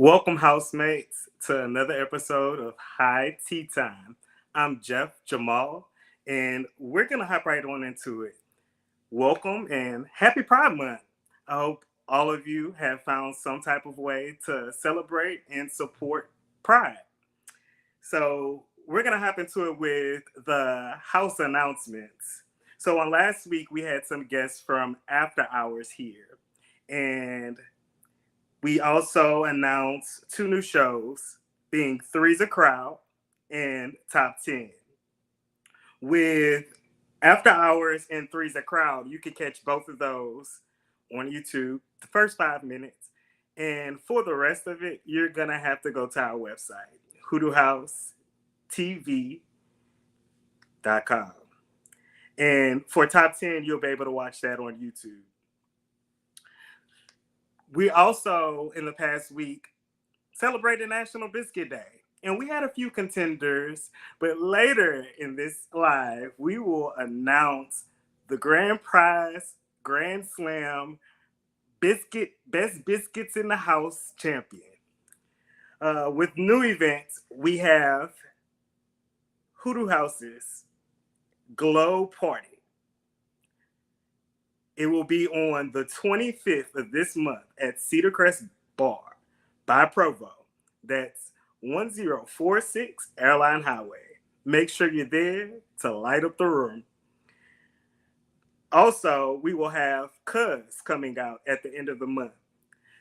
Welcome, housemates, to another episode of High Tea Time. I'm Jeff Jamal, and we're going to hop right on into it. Welcome and happy Pride Month. I hope all of you have found some type of way to celebrate and support Pride. So, we're going to hop into it with the house announcements. So, on last week, we had some guests from After Hours here, and we also announced two new shows, being Three's a Crowd and Top 10. With After Hours and Three's a Crowd, you can catch both of those on YouTube, the first 5 minutes. And for the rest of it, you're going to have to go to our website, hoodoohousetv.com. And for Top 10, you'll be able to watch that on YouTube. We also, in the past week, celebrated National Biscuit Day. And we had a few contenders, but later in this live, we will announce the grand prize, Grand Slam, Biscuit, Best Biscuits in the House champion. With new events, we have Hoodoo House's Glow Party. It will be on the 25th of this month at Cedar Crest Bar by Provo. That's 1046 Airline Highway. Make sure you're there to light up the room. Also, we will have Cuz coming out at the end of the month.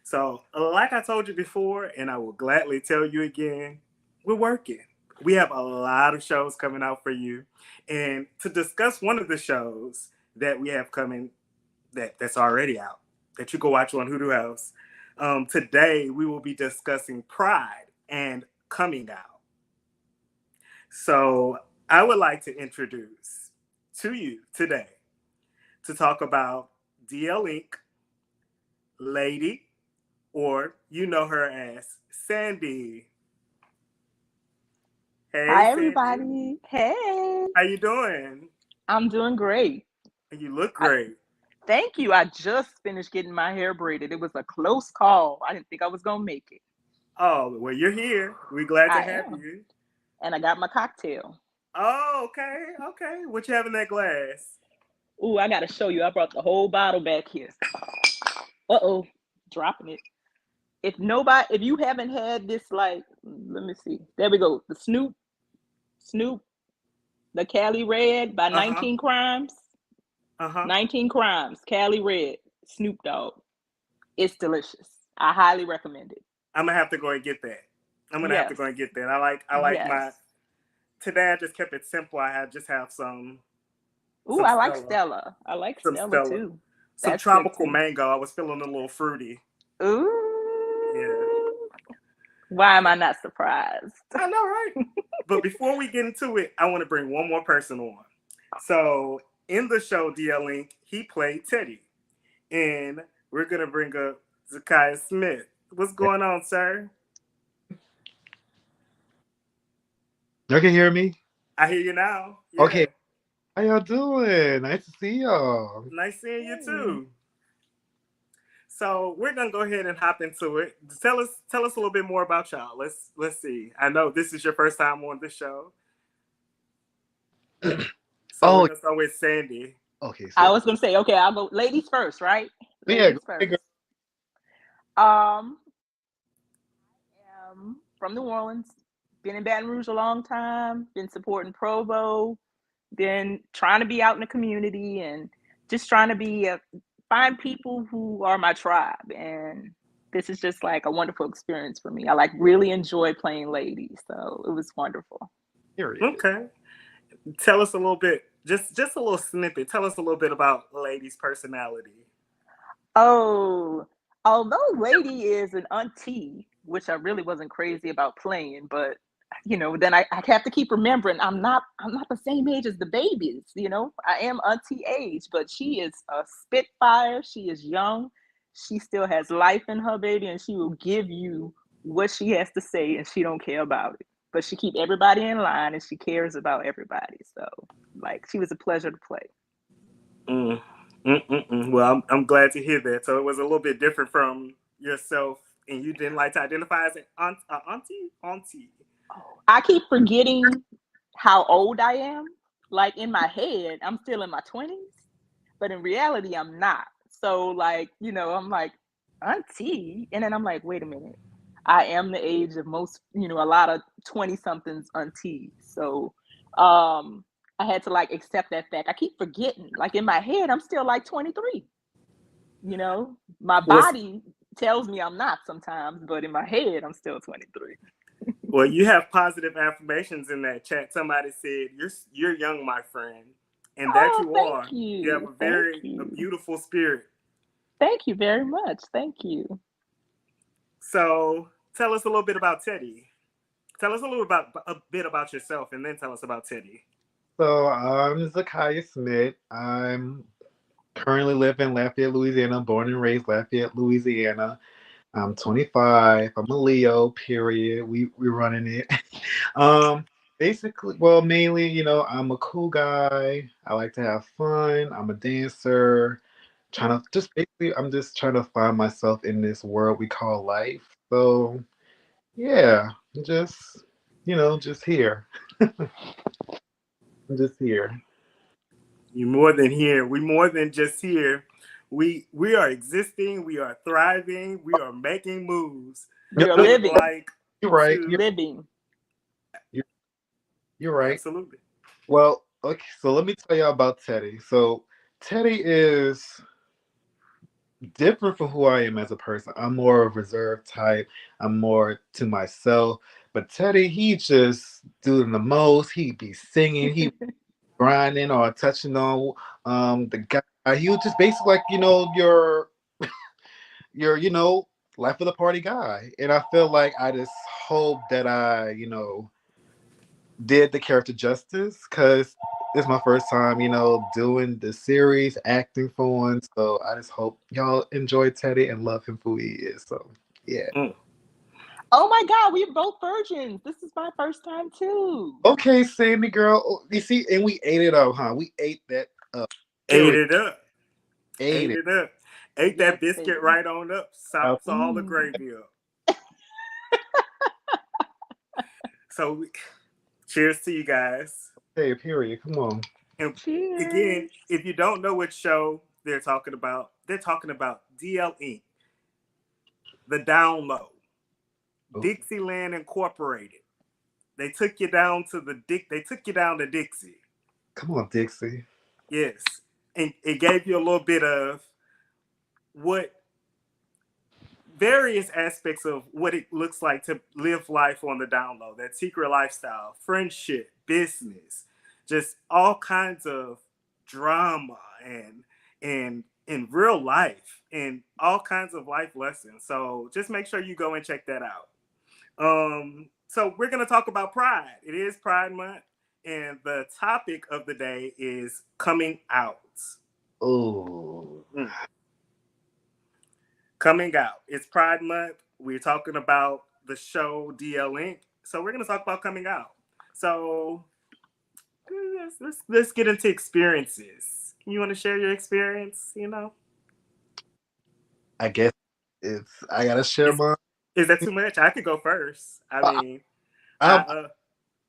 So, like I told you before, and I will gladly tell you again, we're working. We have a lot of shows coming out for you. And to discuss one of the shows that we have coming that's already out, that you can watch on Hoodoo House. Today, we will be discussing Pride and coming out. So I would like to introduce to you today to talk about DL Inc., Lady, or you know her as Sandy. Hey, Hi, Sandy. everybody. Hey. How you doing? I'm doing great. You look great. Thank you. I just finished getting my hair braided. It was a close call. I didn't think I was going to make it. Oh, well, you're here. We're glad to have am. you. And I got my cocktail. Oh, okay. What you have in that glass? Ooh, I got to show you. I brought the whole bottle back here. Uh-oh, dropping it. If you haven't had this, let me see. There we go. The Snoop, the Cali Red by 19 Crimes. 19 Crimes, Cali Red, Snoop Dogg. It's delicious. I highly recommend it. I'm gonna have to go and get that. I like my. Today I just kept it simple. I just have some. Ooh, I like Stella. I like Stella too. Some tropical mango. I was feeling a little fruity. Ooh. Yeah. Why am I not surprised? I know, right? But before we get into it, I want to bring one more person on. So in the show DL Inc., he played Teddy. And we're going to bring up Zakiah Smith. What's going on, sir? Y'all can hear me? I hear you now. Yeah. Okay. How y'all doing? Nice to see y'all. Nice seeing you too. So we're gonna go ahead and hop into it. Tell us a little bit more about y'all. Let's see. I know this is your first time on the show. So we're gonna start with Sandy. Okay. So I was gonna say, okay, I'll go ladies first, right? Ladies first. I am from New Orleans. Been in Baton Rouge a long time. Been supporting Provo. Been trying to be out in the community and just trying to find people who are my tribe. And this is just like a wonderful experience for me. I really enjoy playing ladies, so it was wonderful. Okay. Tell us a little bit, just a little snippet. Tell us a little bit about Lady's personality. Oh, although Lady is an auntie, which I really wasn't crazy about playing, but then I have to keep remembering I'm not the same age as the babies. I am auntie age, but she is a spitfire. She is young. She still has life in her, baby, and she will give you what she has to say, and she don't care about it. But she keep everybody in line, and she cares about everybody. So, she was a pleasure to play. Well, I'm glad to hear that. So it was a little bit different from yourself and you didn't like to identify as an auntie? Auntie. I keep forgetting how old I am. Like in my head, I'm still in my 20s, but in reality, I'm not. So, like, I'm like, auntie. And then I'm like, wait a minute. I am the age of most, a lot of 20 somethings aunties. So, I had to like accept that fact. I keep forgetting. Like in my head, I'm still like 23. My Was body tells me I'm not sometimes, but in my head, I'm still 23. Well, you have positive affirmations in that chat. Somebody said you're young, my friend, and that Oh, you thank are. You have you. Thank a you. beautiful spirit. Thank you very much. Thank you. So tell us a little bit about Teddy. Tell us a bit about yourself, and then tell us about Teddy. So I'm Zakiah Smith. I'm currently live in Lafayette, Louisiana. Born and raised Lafayette, Louisiana. I'm 25. I'm a Leo. Period. We running it. um, basically, well, mainly, I'm a cool guy. I like to have fun. I'm a dancer. Trying to just basically, I'm just trying to find myself in this world we call life. So yeah, just just here. I'm just here. You're more than here. We more than just here. We are existing. We are thriving. We are making moves. We are I would living. like You're right. to Living. You're, you're right. absolutely. Well, okay, so let me tell you about Teddy. So Teddy is different from who I am as a person. I'm more of a reserved type. I'm more to myself. But Teddy, he just doing the most. He be singing, he grinding or touching on the guy. He was just basically like, your life of the party guy. And I feel like I just hope that I, did the character justice because this is my first time, doing the series, acting for one. So I just hope y'all enjoy Teddy and love him for who he is. So yeah. Mm. Oh my God, we're both virgins. This is my first time too. Okay, Sandy girl. Oh, you see, and we ate it up, huh? We ate that up. Ate Period. it up. Ate Ate it it up. Ate Yes, that biscuit baby. right on up. up. Sops all the Mm. gravy up. So, cheers to you guys. Hey, period. Come on. And again, Cheers. if you don't know what show they're talking about DL Inc., The Down Low, Oh, Dixieland Incorporated. They took you down to They took you down to Dixie. come on, Dixie. Yes, and it gave you a little bit of what various aspects of what it looks like to live life on the down low, that secret lifestyle, friendship, business, just all kinds of drama and in real life and all kinds of life lessons. So just make sure you go and check that out. So we're gonna talk about Pride. It is Pride Month, and the topic of the day is coming out. Oh, Mm. Coming out. It's Pride Month. We're talking about the show DL Inc. So we're going to talk about coming out. So let's get into experiences. You want to share your experience? I guess I gotta share Is mine. is that too much? I could go first. I I, mean, I I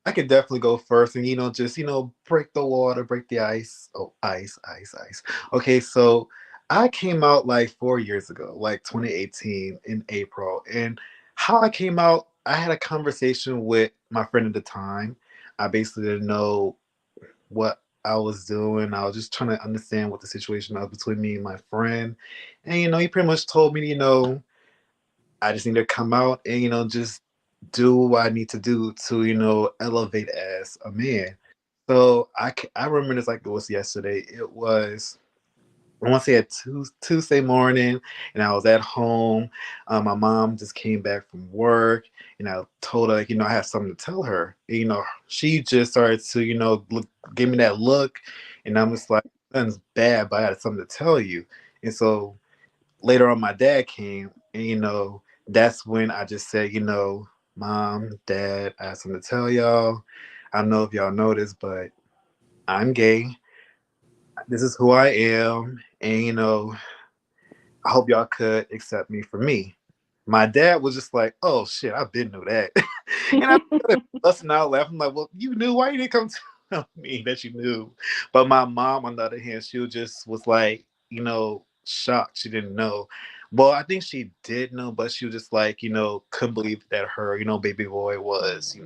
I could definitely go first and just break the water, break the ice. Oh, ice, ice, ice. Okay, so I came out like 4 years ago, like 2018 in April. And how I came out, I had a conversation with my friend at the time. I basically didn't know what I was doing. I was just trying to understand what the situation was between me and my friend. And he pretty much told me, I just need to come out and just do what I need to do to elevate as a man. So I remember this like it was yesterday. It was I want to say at Tuesday morning, and I was at home. My mom just came back from work, and I told her I have something to tell her. And, she just started to give me that look, and I'm just like, nothing's bad, but I had something to tell you. And so later on my dad came and that's when I just said, mom, dad, I have something to tell y'all. I don't know if y'all know this, but I'm gay. This is who I am. And I hope y'all could accept me for me. My dad was just like, "Oh shit, I been knew that," and I started busting out laughing. I'm like, "Well, you knew. Why you didn't come tell me that you knew?" But my mom, on the other hand, she just was like, shocked. She didn't know. Well, I think she did know, but she was just like, couldn't believe that her, baby boy was,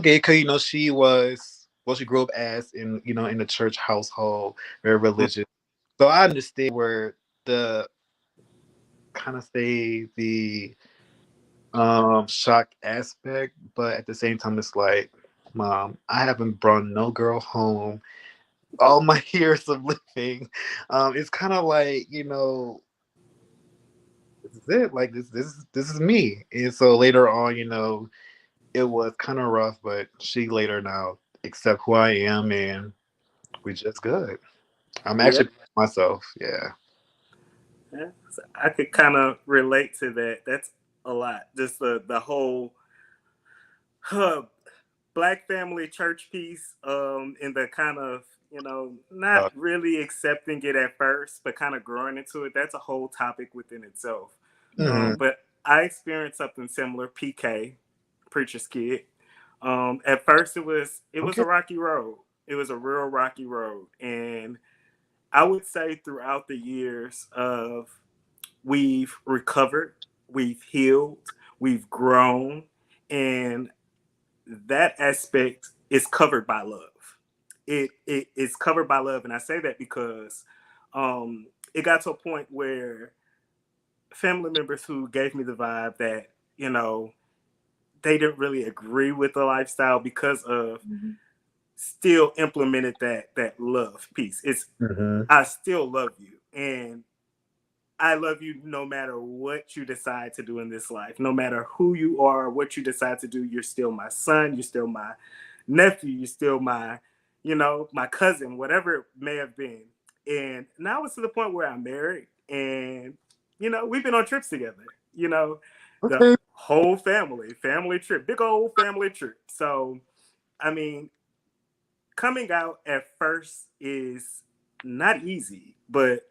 gay. Cause she was, well, she grew up as in the church household, very religious. So I understand where the kind of say the shock aspect, but at the same time, it's like, Mom, I haven't brought no girl home all my years of living. It's kind of like, this is it. Like this is me. And so later on, it was kind of rough, but she later now accept who I am, and we just good. I'm Yeah, actually myself. Yeah. yeah. So I could kind of relate to that. That's a lot. Just the whole uh, black family church piece, and the kind of not Uh, really accepting it at first, but kind of growing into it. That's a whole topic within itself. mhm. But I experienced something similar. PK, preacher's kid. At first, it was Okay. a rocky road. It was a real rocky road, and I would say throughout the years of we've recovered, we've healed, we've grown, and that aspect is covered by love. It is covered by love, and I say that because it got to a point where family members who gave me the vibe that they didn't really agree with the lifestyle because of Mhm. still implemented that love piece. It's Mhm. I still love you, and I love you no matter what you decide to do in this life, no matter who you are, what you decide to do. You're still my son. You're still my nephew. You're still my cousin, whatever it may have been. And now it's to the point where I'm married, and we've been on trips together. The Okay. whole family trip, big old family trip. So, I mean, coming out at first is not easy, but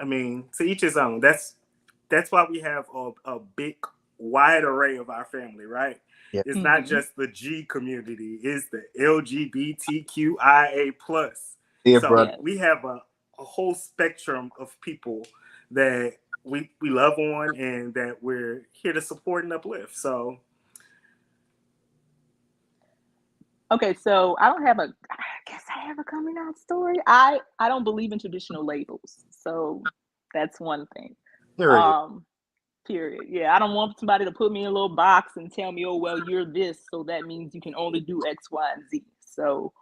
I mean, to each his own. That's why we have a big, wide array of our family, right? Yeah. It's not Mhm. just the G community; it's the LGBTQIA plus. Yeah, So brother. Yes. we have a whole spectrum of people that we love on and that we're here to support and uplift. So Okay, so I don't have a. I guess I have a coming out story. I don't believe in traditional labels, so that's one thing. Period. Um, Period. Yeah, I don't want somebody to put me in a little box and tell me, oh well, you're this, so that means you can only do X, Y, and Z. So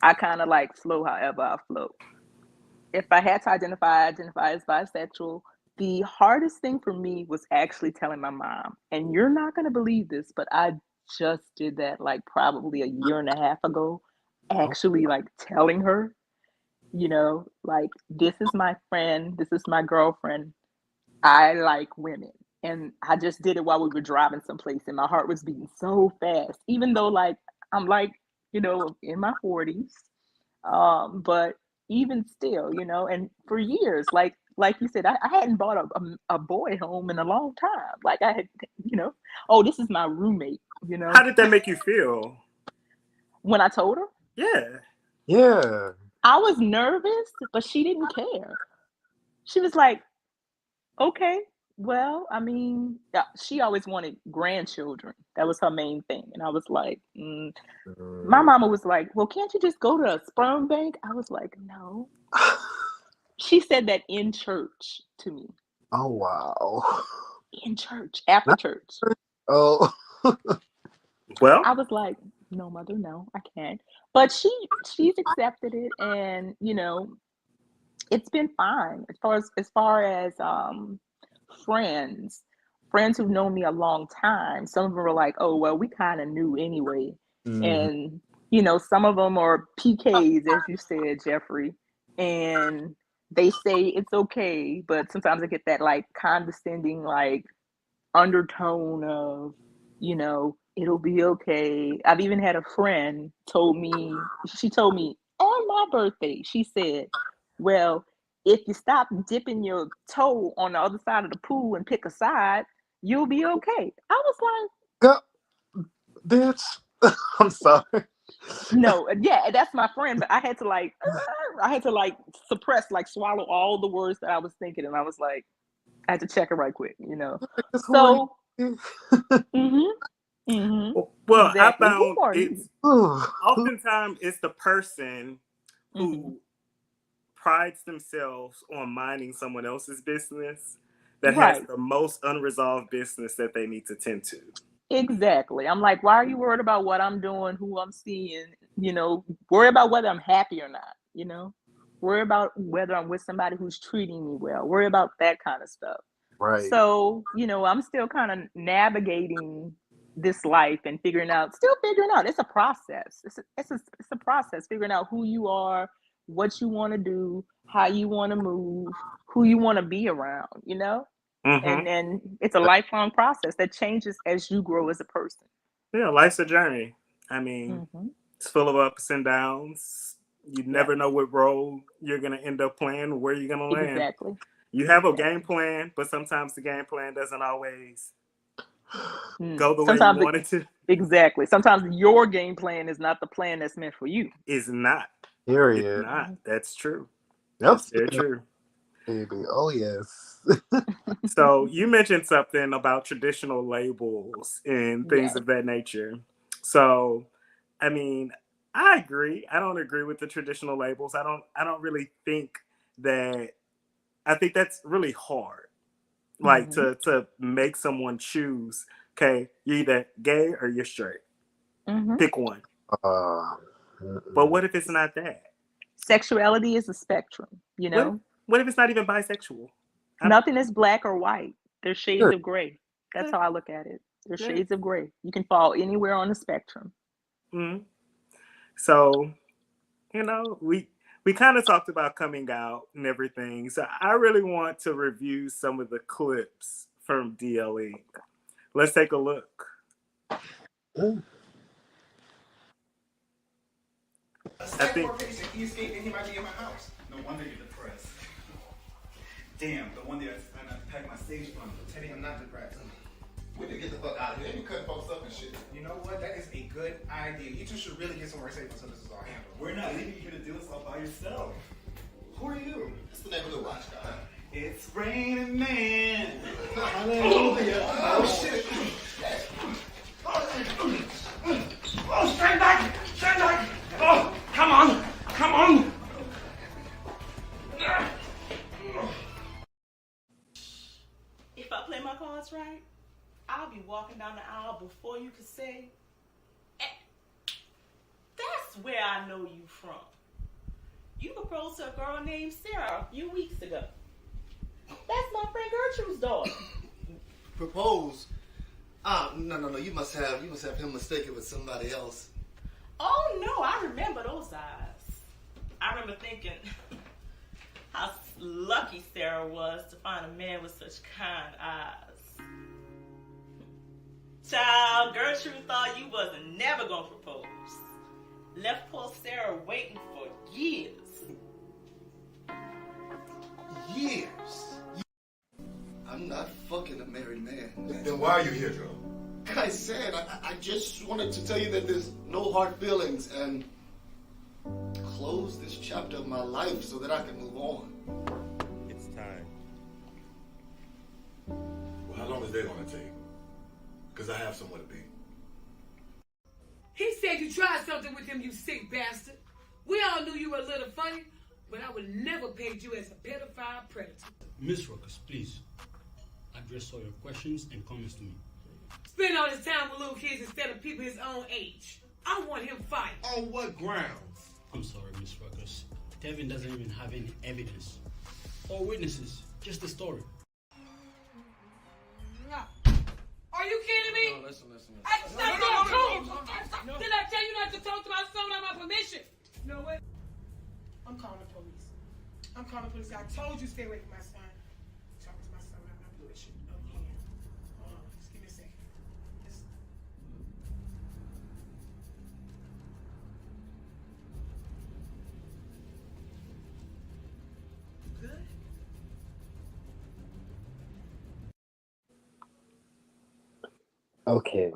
I kind of like flow however I flow. If I had to identify as bisexual. The hardest thing for me was actually telling my mom. And you're not going to believe this, but I just did that like probably a year and a half ago. Oh, Actually, like telling her, like, this is my friend, this is my girlfriend. I like women. And I just did it while we were driving someplace, and my heart was beating so fast, even though, like, I'm like, in my 40s, but even still, and for years, like you said, I hadn't bought a boy home in a long time. Like I had, oh, this is my roommate. how did that make you feel? When I told her, Yeah. yeah. I was nervous, but she didn't care. She was like, okay, well, I mean, yeah, she always wanted grandchildren. That was her main thing, and I was like, my Mm. mama was like, well, can't you just go to a sperm bank? I was like, no. She said that in church to me. Oh wow. In church, after Not, church. oh. Well, I was like, no, mother, no, I can't. But she's accepted it, and it's been fine as far as friends, friends who've known me a long time. Some of them were like, oh well, we kind of knew anyway, Mhm. and some of them are PKs, as you said, Jeffrey, and they say it's okay, but sometimes I get that like condescending like undertone of, it'll be okay. I've even had a friend she told me on my birthday, she said, well, if you stop dipping your toe on the other side of the pool and pick a side, you'll be okay. I was like, Go, bitch. I'm sorry. no, yeah, that's my friend, but I had to like suppress, like swallow all the words that I was thinking, and I was like, I had to check it right quick, Just who are So, you? Well, I exactly. Who found are you? it's oftentimes it's the person Mm-hmm. who prides themselves on minding someone else's business that has Right. the most unresolved business that they need to tend to. Exactly. I'm like, why are you worried about what I'm doing, who I'm seeing? Worry about whether I'm happy or not. Worry about whether I'm with somebody who's treating me well. Worry about that kind of stuff. Right. So, I'm still kind of navigating this life and still figuring out. It's a process. It's a process, figuring out who you are, what you want to do, how you want to move, who you want to be around. Mm-hmm. And it's a lifelong process that changes as you grow as a person. Yeah, life's a journey. I mean, Mm-hmm. it's full of ups and downs. You Yeah, never know what role you're going to end up playing, where you're going to land. exactly. You have a game Exactly. plan, but sometimes the game plan doesn't always Mm. go the way you Sometimes, want it to. exactly. Sometimes your game plan is not the plan that's meant for you. It's not. It's Period. not. That's true. Yep. That's very true. Baby. Oh yes. So you mentioned something about traditional labels and things Yes. of that nature. So, I mean, I agree. I don't agree with the traditional labels. I don't really think that I think that's really hard. Like Mm-hmm. to make someone choose, okay, you're either gay or you're straight. Mm-hmm. Pick one. Uh, But what if it's not that? Sexuality is a spectrum, What what if it's not even bisexual? Nothing is black or white. There's shades sure. of gray. That's how I look at it. There's Yeah. shades of gray. You can fall anywhere on the spectrum. Mm-hmm. So, we kind of talked about coming out and everything. So I really want to review some of the clips from DLE. Let's take a look. Ooh. I think He escaped and he might be in my house. No wonder you're depressed. Damn, the one that I not to pack my stage from. Teddy, I'm not depressed. We need to get the fuck out of here. They be cutting folks up and shit. You know what? That is a good idea. You two should really get somewhere safe until this is all handled. We're not leaving you to do this all by yourself. Who are you? It's the neighborhood watch guy. It's raining man. Hallelujah. Oh shit. Oh, stand back! Stand back! Oh, come on! Come on! If I play my cards right, I'll be walking down the aisle before you can say, that's where I know you from. You proposed to a girl named Sarah a few weeks ago. That's my friend Gertrude's daughter. Propose? No. You must have him mistaken with somebody else. Oh no, I remember those eyes. I remember thinking how lucky Sarah was to find a man with such kind eyes. Child, Gertrude thought you wasn't never gonna propose. Left poor Sarah waiting for years. Years. I'm not fucking a married man. Then why are you here, Joe? Like I said, I just wanted to tell you that there's no hard feelings and close this chapter of my life so that I can move on. It's time. Well, how long is that going to take? Because I have somewhere to be. He said you tried something with him, you sick bastard. We all knew you were a little funny, but I would never paint you as a pedophile predator. Miss Ruckus, please address all your questions and comments to me. Spend all his time with little kids instead of people his own age. I want him fired. On what grounds? I'm sorry, Miss Ruckus. Devin doesn't even have any evidence or witnesses, just the story. Are you kidding me? No, listen. Did I tell you not to talk to my son without my permission? You know what? I'm calling the police. I told you stay away from my son. Talk to my son without my permission again. Hold on, just give me a second. Good. Okay.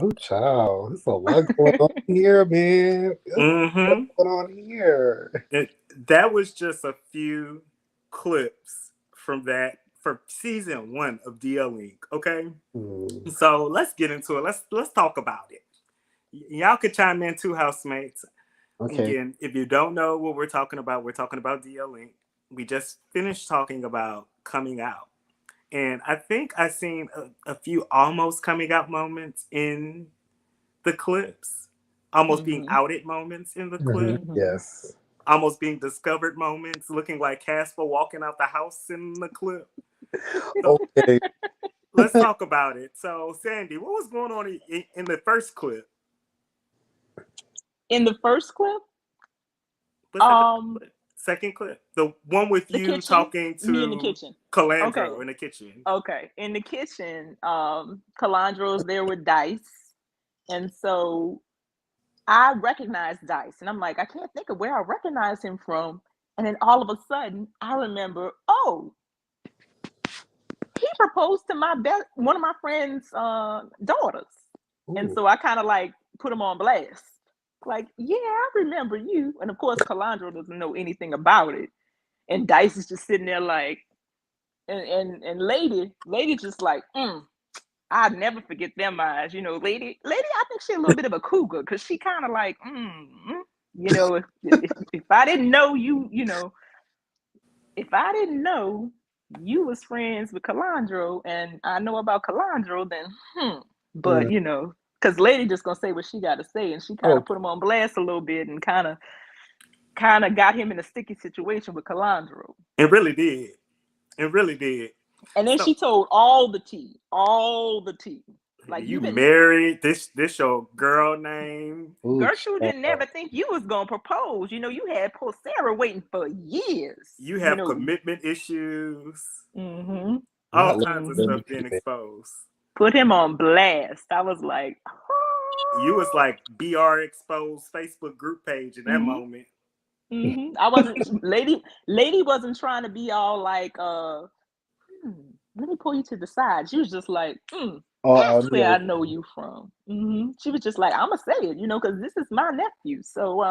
Oh, child. There's a lot going on here, man. There's a lot Mm-hmm. going on here. It, that was just a few clips from that for season 1 of DL Link. Okay, Hmm. so let's get into it. Let's talk about it. Y'all could chime in too, housemates. Okay. Again, if you don't know what we're talking about DL Link. We just finished talking about coming out. And I think I seen a few almost coming out moments in the clips, almost being Mm-hmm. outed moments in the Hmm. clip, Mm-hmm. Yes. almost being discovered moments, looking like Casper walking out the house in the clip. So Okay. let's talk about it. So, Sandy, what was going on in the first clip? In the first clip, Was that the um, clip? Second clip? The one with the you kitchen, talking me in the to kitchen. Okay, Calandro in the kitchen. okay. In the kitchen, Calandro's there with Dice, and so I recognized Dice, and I'm like, I can't think of where I recognize him from. And then all of a sudden, I remember, oh, he proposed to one of my friend's daughters, and Ooh. so I kind of like put him on blast. Like, yeah, I remember you. And of course, Calandro doesn't know anything about it, and Dice is just sitting there like, and lady just like, I'd never forget them eyes. Lady, I think she's a little bit of a cougar because she kind of like, if I didn't know you, if I didn't know you was friends with Calandro and I know about Calandro, then But Mm. because lady just gonna say what she got to say, and she kind Oh, of put him on blast a little bit, and kind of got him in a sticky situation with Calandro. It really did. It really did. And then So she told all the tea. Like you you've been married this your girl name. ooh, Gertrude didn't child. never think you was gonna propose. You had poor Sarah waiting for years. You have commitment issues. Mm-hmm. All Not kinds of letting Mm-hmm. stuff me being be. exposed. Put him on blast. I was like, You was like BR exposed Facebook group page in that mm-hmm. moment. Mm-hmm. I wasn't lady wasn't trying to be all like let me pull you to the side. She was just like, Oh, that's where I no. know you from. She was just like, I'ma say it, because this is my nephew. So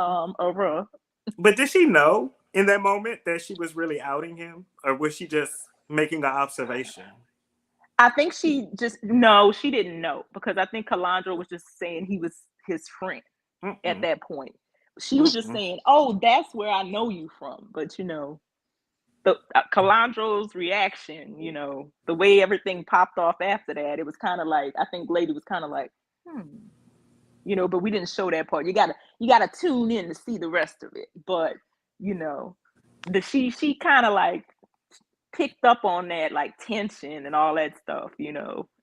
But did she know in that moment that she was really outing him? Or was she just making an observation? I think she just no, she didn't know because I think Calandra was just saying he was his friend at Mm-mm. that point. She was just Mm-mm. saying, "Oh, that's where I know you from." But the Calandro's reaction, the way everything popped off after that, it was kind of like I think Lady was kind of like, but we didn't show that part. You gotta tune in to see the rest of it. But you know, she kind of like picked up on that like tension and all that stuff,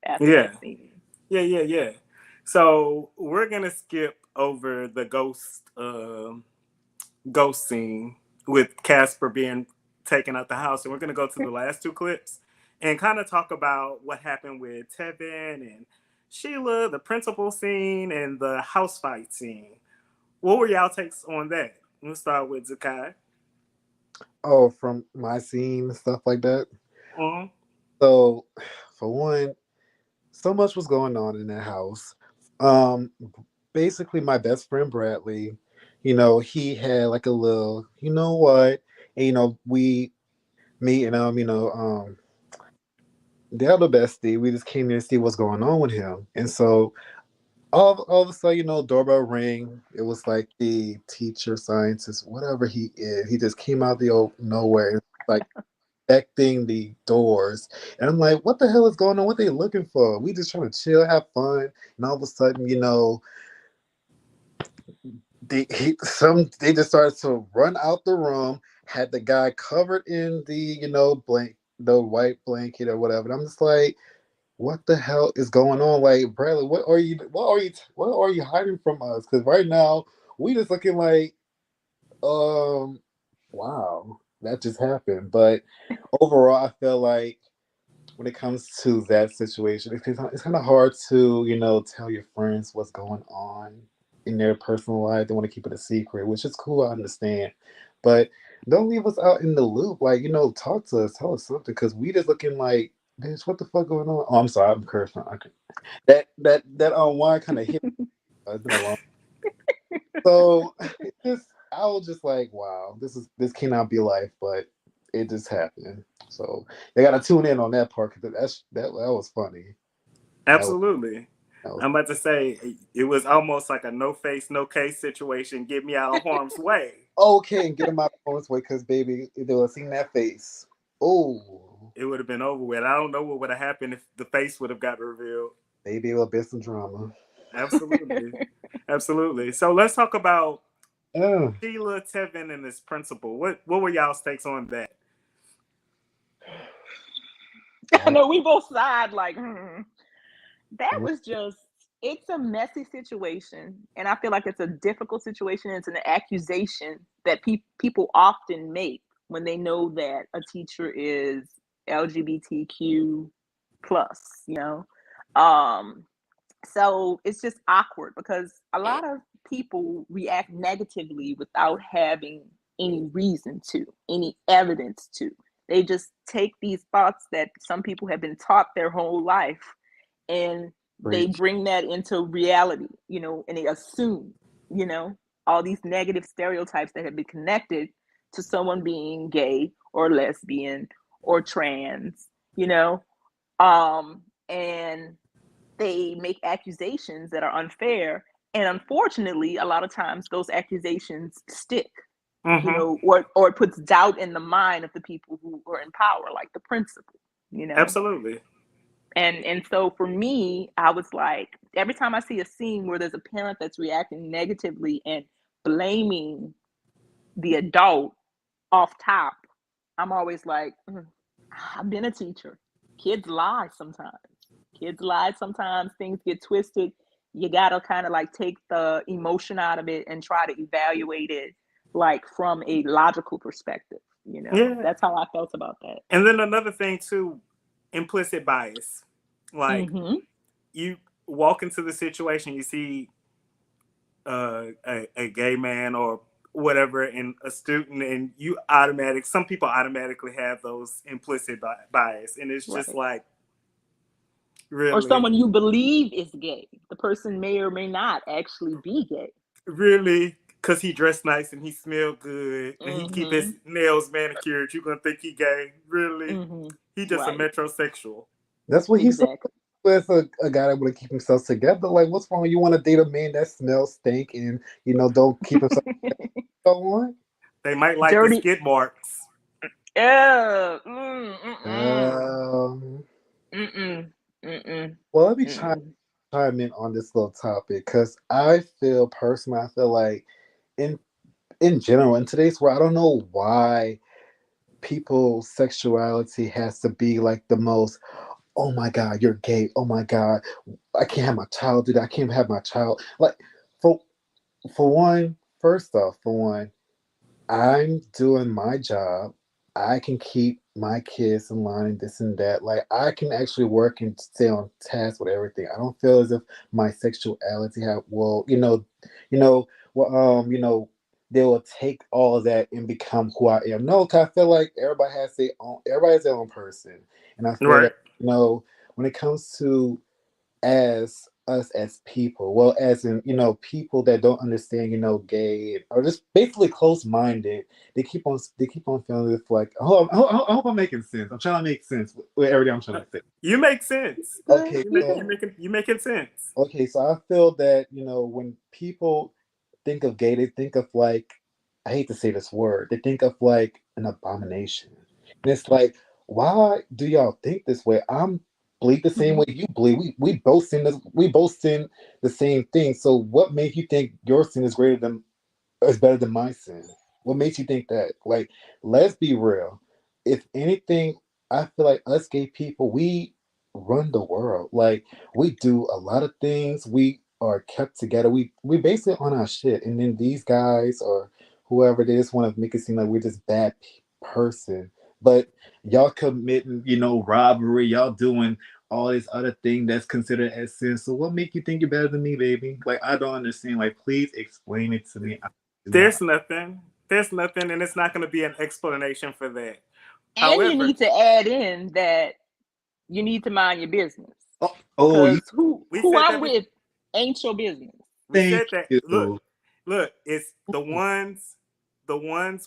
after Yeah. that scene. Yeah. So we're gonna skip over the ghost scene with Casper being taken out the house, and we're gonna go to the last two clips and kind of talk about what happened with Tevin and Sheila, the principal scene, and the house fight scene. What were y'all takes on that? We'll start with Zakai. Oh, from my scene and stuff like that. Mm-hmm. So, for one, so much was going on in that house. Um, Basically, my best friend Bradley, he had like a little, you know what, and me and the other bestie, we just came there to see what's going on with him, and so all of a sudden, doorbell ring. It was like the teacher, scientist, whatever he is. He just came out the old nowhere and like affecting the doors. And I'm like, what the hell is going on? What they looking for? We just trying to chill, have fun. And all of a sudden, they just started to run out the room, had the guy covered in the, the white blanket or whatever. And I'm just like, what the hell is going on? Like, Bradley, what are you hiding from us? Because right now we just looking like, um, wow, that just happened. But overall, I feel like when it comes to that situation, it's kind of hard to, tell your friends what's going on in their personal life. They want to keep it a secret, which is cool. I understand, but don't leave us out in the loop. Like, talk to us, tell us something, because we just looking like Bitch, what the fuck going on? Oh, I'm sorry, I'm cursing. That wine kind of hit. It's been a long. So it just I was just like, wow, this cannot be life, but it just happened. So they gotta tune in on that part because that was funny. Absolutely. That was I'm about to say it was almost like a no face, no case situation. Get me out of harm's way. okay, and get them out of harm's way because baby, if they would have seen that face. Oh, It would have been over with. I don't know what would have happened if the face would have got revealed. baby, it would have been some drama. Absolutely. Absolutely. So let's talk about Uh, Sheila, Tevin, and his principal. What were y'all's takes on that? I know we both sighed like, that was just, it's a messy situation. And I feel like it's a difficult situation. It's an accusation that people often make when they know that a teacher is LGBTQ plus, So it's just awkward because a lot of people react negatively without having any reason to, any evidence to. They just take these thoughts that some people have been taught their whole life and they Preach. bring that into reality, and they assume, all these negative stereotypes that have been connected to someone being gay or lesbian or trans, and they make accusations that are unfair. And unfortunately, a lot of times those accusations stick, or it puts doubt in the mind of the people who are in power, like the principal. Absolutely. And so for me, I was like, every time I see a scene where there's a parent that's reacting negatively and blaming the adult off top, I'm always like, I've been a teacher. Kids lie sometimes. Things get twisted. You gotta kind of like take the emotion out of it and try to evaluate it like from a logical perspective. Yeah. That's how I felt about that. And then another thing too, implicit bias. Like you walk into the situation, you see a gay man or whatever and a student, and some people automatically have those implicit bias, and it's just Right. like, Or really, someone you believe is gay. The person may or may not actually be gay. really, because he dressed nice and he smelled good and he keep his nails manicured, you gonna think he gay? Really? He just a Right. metrosexual. That's what he said. Exactly. As a guy that would keep himself together. Like, what's wrong? You want to date a man that smells stink and don't keep himself go on? They might like the Dirty. skid marks. Yeah. Well, let me chime in on this little topic because I feel like in general in today's world, I don't know why people's sexuality has to be like the most. Oh my God, you're gay. Oh my God, I can't have my child do that. I can't have my child like for one. First off, for one, I'm doing my job. I can keep my kids in line, this and that. Like I can actually work and stay on task with everything. I don't feel as if my sexuality they will take all of that and become who I am. No, 'cause I feel like everybody has their own person. And I feel Right. that, when it comes to as us as people, well, as in people that don't understand, gay or just basically close-minded, they keep on feeling this like, I hope I'm making sense. I'm trying to make sense with everything I'm trying to say. You make sense. Okay, You making sense. okay, so I feel that when people think of gay, they think of like, I hate to say this word, they think of like an abomination, and it's like, why do y'all think this way? I'm bleed the same way you bleed. We both sin this. We both sin the same thing. So what makes you think your sin is better than my sin? What makes you think that? Like, let's be real. If anything, I feel like us gay people, we run the world. Like, we do a lot of things. We are kept together. We base it on our shit. And then these guys or whoever, they just want to make it seem like we're this bad person. But y'all committing, robbery. Y'all doing all this other thing that's considered as sin. So what make you think you're better than me, baby? Like, I don't understand. Like, please explain it to me. There's nothing, and it's not going to be an explanation for that. And you need to add in that You need to mind your business. Oh, Because who We who said I'm that. with ain't your business. We thank said that. you. Look. It's the ones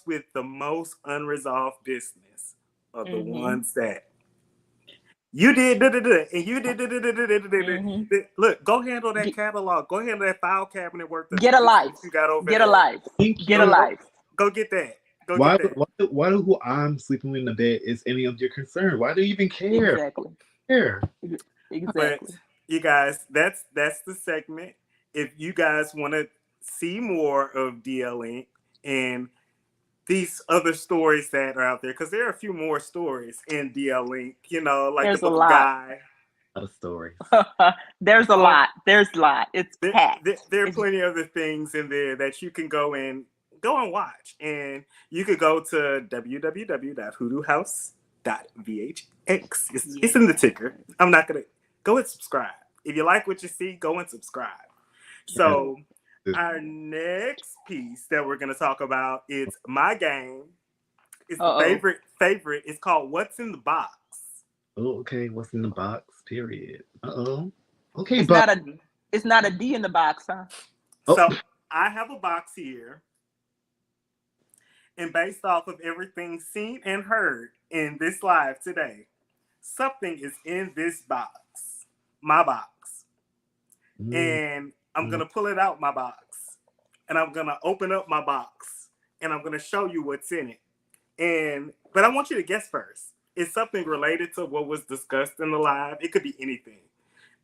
with the most unresolved business are the Mm-hmm. ones that you did and you did. Mm-hmm. Look, go handle that Get, catalog. Go handle that file cabinet worth of get a life. business you got over Get a there. life. Thank Get a you. life. Go get that. Go Why, get that. why do who I'm sleeping in the bed is any of your concern? Why do you even care? Exactly. Care. But Exactly. you guys, that's the segment. If you guys want to see more of DL Inc. and these other stories that are out there, because there are a few more stories in DL Link, like the There's a book of lot. Guy. A lot of stories. There's a lot. There's a lot. It's packed. There are It's plenty of other things in there that you can go and watch. And you could go to www.hoodoohouse.vhx. It's in the ticker. I'm not going to go and subscribe. If you like what you see, go and subscribe. So our next piece that we're going to talk about is my game. It's the favorite. It's called What's in the Box. Oh, okay. What's in the box? Period. Okay, it's but not a D in the box, huh? So I have a box here, and based off of everything seen and heard in this live today, something is in this box, my box, and I'm gonna pull it out my box, and I'm gonna open up my box, and I'm gonna show you what's in it. But I want you to guess first. It's something related to what was discussed in the live. It could be anything.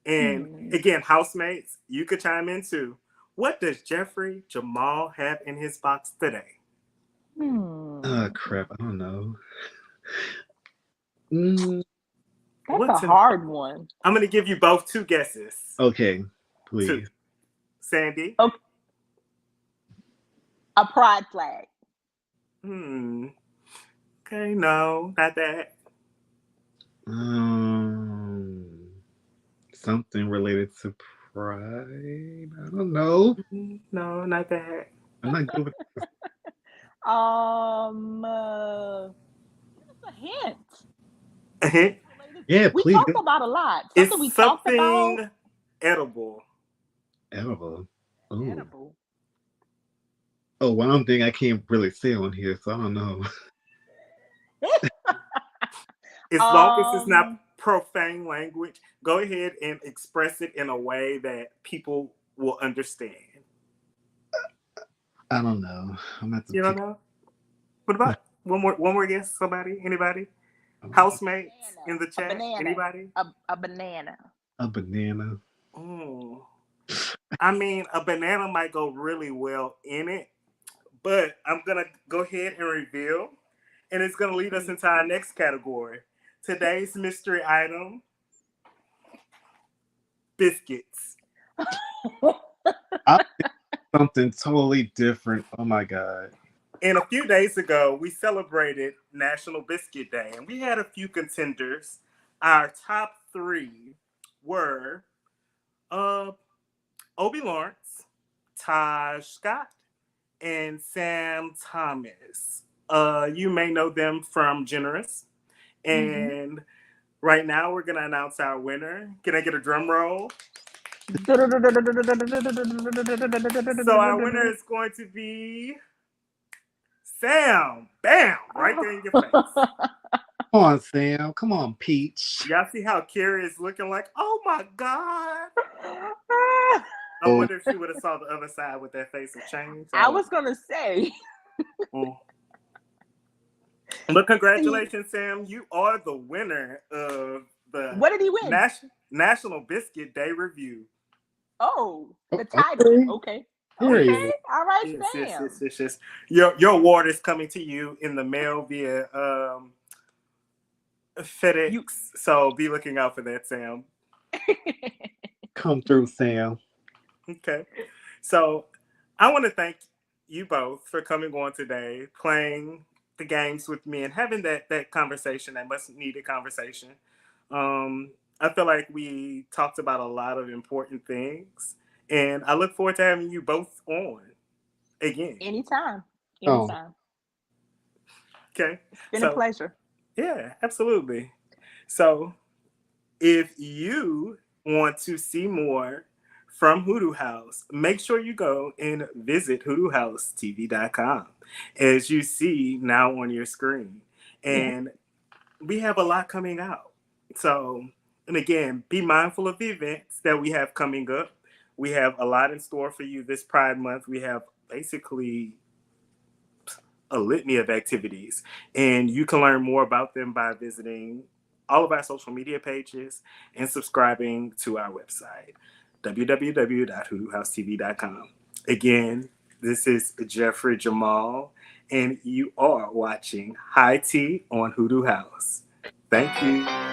And again, housemates, you could chime in too. What does Jeffrey Jamal have in his box today? Crap. I don't know. That's a hard one. I'm going to give you both two guesses. Okay, please. Two. Sandy? Okay. A pride flag. Okay, no, not that. Something related to pride. I don't know. No, not that. I'm not good with Give us a hint. A hint? Yeah, we please. talk about a lot. It's We talked about. edible. Edible. Ooh. Edible. Oh, one thing I can't really say on here, so I don't know. As long as it's not profane language, go ahead and express it in a way that people will understand. I don't know. I'm at the. You don't know? What about one more guess? Somebody? Anybody? Housemates in the chat? Anybody? A banana. A banana. I mean, a banana might go really well in it, but I'm going to go ahead and reveal, and it's going to lead us into our next category. Today's mystery item, biscuits. I think something totally different. Oh my God. And a few days ago, we celebrated National Biscuit Day, and we had a few contenders. Our top three were Obi Lawrence, Taj Scott, and Sam Thomas. You may know them from Generous. And right now, we're going to announce our winner. Can I get a drum roll? So our winner is going to be Sam. Bam! Right there in your face. Come on, Sam. Come on, Peach. Y'all see how Carrie is looking like, oh my God. I wonder if she would have saw the other side with that face of change. I was going to say. But congratulations, Sam. You are the winner of the What did he win? National Biscuit Day Review. Oh, the title. Okay. Okay. All right, Sam. Yes. Your award is coming to you in the mail via FedEx. So be looking out for that, Sam. Come through, Sam. Okay. So I want to thank you both for coming on today, playing the games with me and having that conversation, that much needed conversation. I feel like we talked about a lot of important things, and I look forward to having you both on again. Anytime. Okay. It's been a pleasure. Yeah, absolutely. So If you want to see more from Hoodoo House, make sure you go and visit hoodoohousetv.com, as you see now on your screen. And we have a lot coming out. So, and again, be mindful of the events that we have coming up. We have a lot in store for you this Pride Month. We have basically a litany of activities, and you can learn more about them by visiting all of our social media pages and subscribing to our website, www.hoodoohousetv.com. Again, this is Jeffrey Jamal, and you are watching High Tea on Hoodoo House. Thank you.